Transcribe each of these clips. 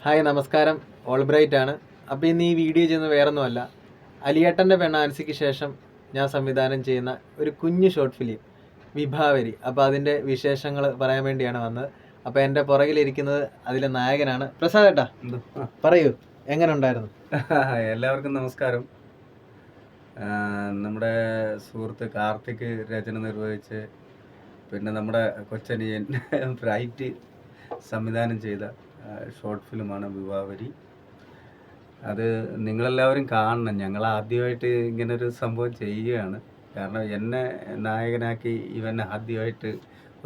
Hi നമസ്കാരം, Albright ആണ്. അപ്പോൾ ഇന്ന് ഈ വീഡിയോ ചെയ്യുന്നത് വേറൊന്നുമല്ല, അലിയേട്ടൻ്റെ പെണ്ണാൻസിക്ക് ശേഷം ഞാൻ സംവിധാനം ചെയ്യുന്ന ഒരു കുഞ്ഞു ഷോർട്ട് ഫിലിം വിഭാവരി. അപ്പോൾ അതിൻ്റെ വിശേഷങ്ങൾ പറയാൻ വേണ്ടിയാണ് വന്നത്. അപ്പോൾ എൻ്റെ പുറകിലിരിക്കുന്നത് അതിലെ നായകനാണ് പ്രസാദ് ഏട്ടാ. പറയൂ, എങ്ങനെ ഉണ്ടായിരുന്നു? എല്ലാവർക്കും നമസ്കാരം. നമ്മുടെ സുഹൃത്ത് കാർത്തിക് രചന നിർവഹിച്ച് പിന്നെ നമ്മുടെ കൊച്ചനിയൻ ബ്രൈറ്റ് സംവിധാനം ചെയ്ത ഷോർട്ട് ഫിലിമാണ് വിഭാവരി. അത് നിങ്ങളെല്ലാവരും കാണണം. ഞങ്ങൾ ആദ്യമായിട്ട് ഇങ്ങനൊരു സംഭവം ചെയ്യുകയാണ്. കാരണം എന്നെ നായകനാക്കി ഇവൻ ആദ്യമായിട്ട്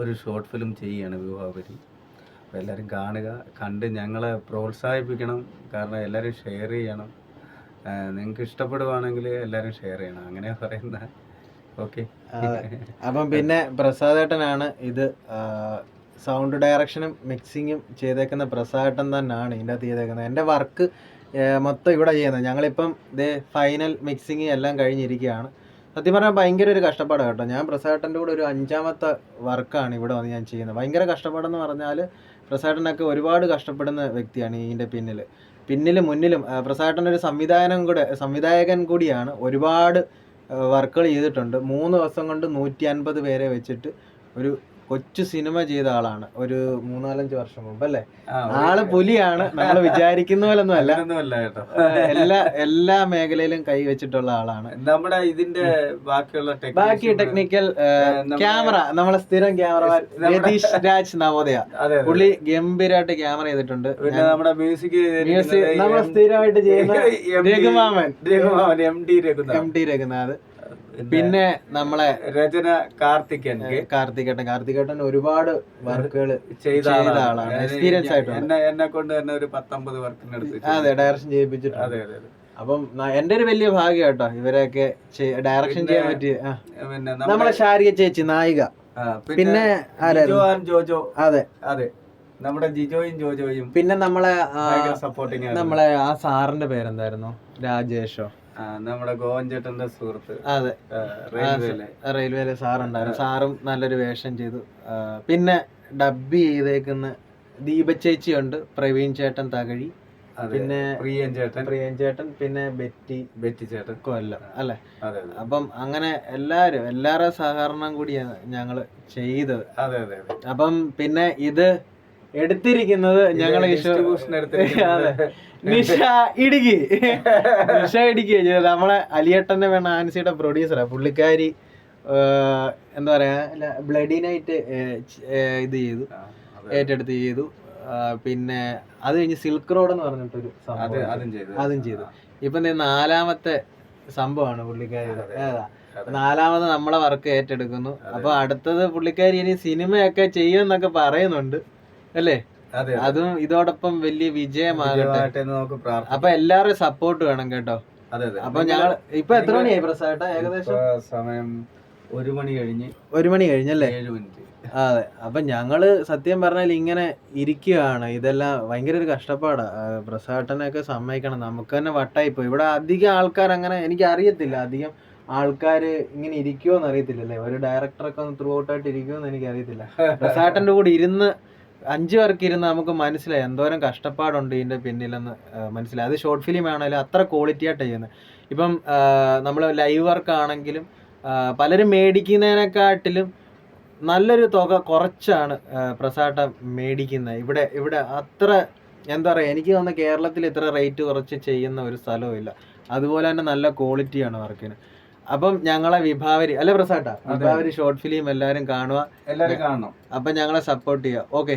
ഒരു ഷോർട്ട് ഫിലിം ചെയ്യുകയാണ് വിഭാവരി. അപ്പോൾ എല്ലാവരും കാണുക, കണ്ട് ഞങ്ങളെ പ്രോത്സാഹിപ്പിക്കണം. കാരണം എല്ലാവരും ഷെയർ ചെയ്യണം. നിങ്ങൾക്ക് ഇഷ്ടപ്പെടുവാണെങ്കിൽ എല്ലാവരും ഷെയർ ചെയ്യണം, അങ്ങനെ പറയുന്ന. ഓക്കെ. അപ്പം പിന്നെ പ്രസാദേട്ടനാണ് ഇത് സൗണ്ട് ഡയറക്ഷനും മിക്സിങ്ങും ചെയ്തേക്കുന്ന പ്രസാദേട്ടൻ തന്നെയാണ് ഇതിൻ്റെ അകത്ത് ചെയ്തേക്കുന്നത്. എൻ്റെ വർക്ക് മൊത്തം ഇവിടെ ചെയ്യുന്നത്. ഞങ്ങളിപ്പം ഇതേ ഫൈനൽ മിക്സിങ് എല്ലാം കഴിഞ്ഞിരിക്കുകയാണ്. സത്യം പറഞ്ഞാൽ ഭയങ്കര ഒരു കഷ്ടപ്പാടാണ് കേട്ടോ. ഞാൻ പ്രസാദേട്ടൻ്റെ കൂടെ ഒരു 5ാമത്തെ വർക്കാണ് ഇവിടെ വന്ന് ഞാൻ ചെയ്യുന്നത്. ഭയങ്കര കഷ്ടപ്പാടെന്ന് പറഞ്ഞാൽ പ്രസാദേട്ടനൊക്കെ ഒരുപാട് കഷ്ടപ്പെടുന്ന വ്യക്തിയാണ് ഇതിൻ്റെ മുന്നിലും. പ്രസാദേട്ടൻ ഒരു സംവിധായകൻ കൂടിയാണ്. ഒരുപാട് വർക്കുകൾ ചെയ്തിട്ടുണ്ട്. 3 ദിവസം കൊണ്ട് 150 പേരെ വെച്ചിട്ട് ഒരു കൊച്ചു സിനിമ ചെയ്ത ആളാണ്. ഒരു 3-4 വർഷം മുമ്പ് അല്ലേ. ആള് പുലിയാണ്, നമ്മൾ വിചാരിക്കുന്ന പോലൊന്നും അല്ല കേട്ടോ. എല്ലാ മേഖലയിലും കൈ വെച്ചിട്ടുള്ള ആളാണ്. നമ്മുടെ ഇതിന്റെ ബാക്കി ടെക്നിക്കൽ ക്യാമറ, നമ്മളെ സ്ഥിരം ക്യാമറമാൻ രതീഷ് രാജ് നവോദയ, പുള്ളി ഗംഭീരമായിട്ട് ക്യാമറ ചെയ്തിട്ടുണ്ട്. പിന്നെ നമ്മുടെ മ്യൂസിക് നമ്മൾ സ്ഥിരമായിട്ട് ചെയ്യുന്ന രഘുമാമൻ എം ടി രഘുനാഥ്. പിന്നെ നമ്മളെ രചന കാർത്തികേട്ടൻ ഒരുപാട് വർക്കുകൾ ചെയ്ത ആളാണ്. എക്സ്പീരിയൻസ് ആയിട്ടുണ്ട്. എന്നെ കൊണ്ട് തന്നെ ഒരു 10-50 വർക്കിനെടുത്ത് അതെ ഡയറക്ഷൻ ചെയ്യിപ്പിച്ചിട്ടുണ്ട്. അപ്പം എന്റെ ഒരു വലിയ ഭാഗ്യം കേട്ടോ ഇവരെയൊക്കെ ഡയറക്ഷൻ ചെയ്യാൻ പറ്റിയ. പിന്നെ നമ്മളെ ശാരിക ചേച്ചി നായിക. പിന്നെ ജോജോ. അതെ നമ്മുടെ ജിജോയും ജോജോയും. പിന്നെ നമ്മളെ സപ്പോർട്ടിങ് നമ്മളെ ആ സാറിന്റെ പേരെന്തായിരുന്നു, രാജേഷോ, നമ്മുടെ ഗോവൻ ചേട്ടന്റെ സുഹൃത്ത്. അതെ, റെയിൽവേയിലെ സാറുണ്ടായിരുന്നു. സാറും നല്ലൊരു വേഷം ചെയ്തു. പിന്നെ ഡബ് ചെയ്തേക്കുന്ന ദീപ ചേച്ചി ഉണ്ട്, പ്രവീൺ ചേട്ടൻ തകഴി, പിന്നെ പ്രിയൻ ചേട്ടൻ, പിന്നെ ബെറ്റി ചേട്ടൻ കൊല്ലം അല്ലെ. അപ്പം അങ്ങനെ എല്ലാവരുടെ സഹകരണം കൂടിയാണ് ഞങ്ങള് ചെയ്തത്. അപ്പം പിന്നെ ഇത് എടുത്തിരിക്കുന്നത് ഞങ്ങളെ നിഷ ഇടുക്കി ചെയ്തത്. നമ്മളെ അലിയേട്ടന്റെ വേണ ആൻസിയുടെ പ്രൊഡ്യൂസറാ പുള്ളിക്കാരി. എന്താ പറയാ, ബ്ലഡി നൈറ്റ് ഇത് ചെയ്തു, ഏറ്റെടുത്ത് ചെയ്തു. പിന്നെ അത് കഴിഞ്ഞ് സിൽക്ക് റോഡ് എന്ന് പറഞ്ഞിട്ടൊരു സംഭവം അതും ചെയ്തു. ഇപ്പൊ 4ാമത്തെ സംഭവമാണ് പുള്ളിക്കാരിയുടെ. 4ാമത് നമ്മളെ വർക്ക് ഏറ്റെടുക്കുന്നു. അപ്പൊ അടുത്തത് പുള്ളിക്കാരി ഇനി സിനിമയൊക്കെ ചെയ്യുമെന്നൊക്കെ പറയുന്നുണ്ട് അല്ലേ. അതും ഇതോടൊപ്പം വലിയ വിജയമാകട്ടെ. അപ്പൊ എല്ലാവരും സപ്പോർട്ട് വേണം കേട്ടോ. അപ്പൊ ഞങ്ങൾ ഇപ്പൊ എത്ര മണിയായി പ്രസാദേട്ടാ? ഏകദേശം സമയം 1 മണി കഴിഞ്ഞല്ലേ. 7 മിനിറ്റ്. അതെ. അപ്പൊ ഞങ്ങള് സത്യം പറഞ്ഞാൽ ഇങ്ങനെ ഇരിക്കുകയാണ്. ഇതെല്ലാം ഭയങ്കര ഒരു കഷ്ടപ്പാടാ. പ്രസാദേട്ടനെയൊക്കെ സമ്മതിക്കണം. നമുക്ക് തന്നെ വട്ടായിപ്പോ. ഇവിടെ അധികം ആൾക്കാർ അങ്ങനെ, എനിക്ക് അറിയത്തില്ല, അധികം ആൾക്കാർ ഇങ്ങനെ ഇരിക്കുമോന്ന് അറിയത്തില്ലല്ലേ. ഒരു ഡയറക്ടറൊക്കെ ഒന്ന് ത്രൂ ഔട്ടായിട്ട് ഇരിക്കുമെന്ന് എനിക്ക് അറിയത്തില്ല. പ്രസാദേട്ടന്റെ കൂടെ 5 വർക്ക് ഇരുന്ന് നമുക്ക് മനസ്സിലായി എന്തോരം കഷ്ടപ്പാടുണ്ട് ഇതിൻ്റെ പിന്നിലെന്ന് മനസ്സിലായി. അത് ഷോർട്ട് ഫിലിം ആണെങ്കിലും അത്ര ക്വാളിറ്റി ആയിട്ടാണ് ചെയ്യുന്നത്. ഇപ്പം നമ്മൾ ലൈവ് വർക്ക് ആണെങ്കിലും പലരും മേടിക്കുന്നതിനെക്കാട്ടിലും നല്ലൊരു തുക കുറച്ചാണ് പ്രസാദേട്ടൻ മേടിക്കുന്നത്. ഇവിടെ അത്ര എന്താ പറയുക, എനിക്ക് തോന്നുന്നു കേരളത്തിൽ ഇത്ര റേറ്റ് കുറച്ച് ചെയ്യുന്ന ഒരു സ്ഥലവും ഇല്ല. അതുപോലെ തന്നെ നല്ല ക്വാളിറ്റിയാണ് വർക്കിന്. അപ്പം ഞങ്ങളെ വിഭാവരി അല്ലെ പ്രസാദേട്ടാ, വിഭാവരി ഷോർട്ട് ഫിലിം എല്ലാവരും കാണുക, എല്ലാവരും കാണണം. അപ്പം ഞങ്ങളെ സപ്പോർട്ട് ചെയ്യുക. ഓക്കെ.